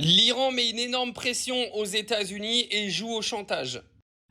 L'Iran met une énorme pression aux États-Unis et joue au chantage.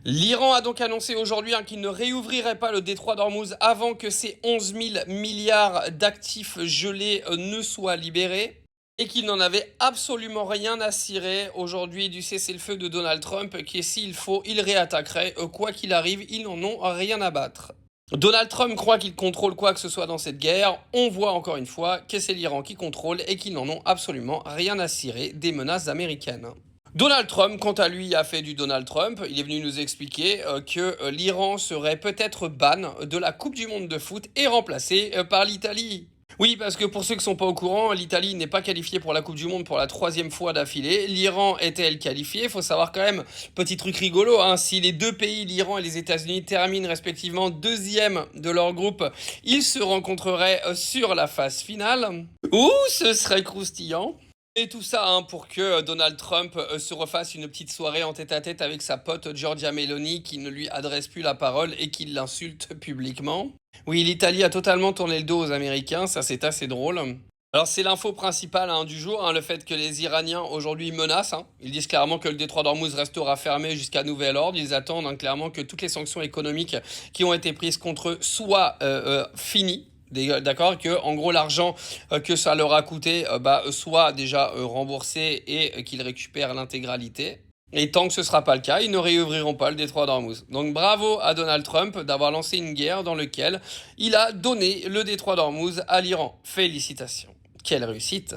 L'Iran a donc annoncé aujourd'hui qu'il ne réouvrirait pas le détroit d'Ormuz avant que ses 11 000 milliards d'actifs gelés ne soient libérés et qu'il n'en avait absolument rien à cirer aujourd'hui du cessez-le-feu de Donald Trump qui, s'il faut, il réattaquerait. Quoi qu'il arrive, ils n'en ont rien à battre. Donald Trump croit qu'il contrôle quoi que ce soit dans cette guerre. On voit encore une fois que c'est l'Iran qui contrôle et qu'ils n'en ont absolument rien à cirer des menaces américaines. Donald Trump, quant à lui, a fait du Donald Trump. Il est venu nous expliquer que l'Iran serait peut-être ban de la Coupe du Monde de foot et remplacé par l'Italie. Oui, parce que pour ceux qui ne sont pas au courant, l'Italie n'est pas qualifiée pour la Coupe du Monde pour la 3e fois d'affilée. L'Iran était-elle qualifiée? Il faut savoir quand même, petit truc rigolo, si les deux pays, l'Iran et les États-Unis, terminent respectivement 2e de leur groupe, ils se rencontreraient sur la phase finale. Ouh, ce serait croustillant! Et tout ça pour que Donald Trump se refasse une petite soirée en tête-à-tête avec sa pote Giorgia Meloni qui ne lui adresse plus la parole et qui l'insulte publiquement. Oui, l'Italie a totalement tourné le dos aux Américains, ça c'est assez drôle. Alors c'est l'info principale du jour, le fait que les Iraniens aujourd'hui menacent. Ils disent clairement que le détroit d'Ormuz restera fermé jusqu'à nouvel ordre. Ils attendent clairement que toutes les sanctions économiques qui ont été prises contre eux soient finies. D'accord, que en gros l'argent que ça leur a coûté soit déjà remboursé et qu'ils récupèrent l'intégralité. Et tant que ce ne sera pas le cas, ils ne réouvriront pas le détroit d'Ormuz. Donc bravo à Donald Trump d'avoir lancé une guerre dans laquelle il a donné le détroit d'Ormuz à l'Iran. Félicitations. Quelle réussite!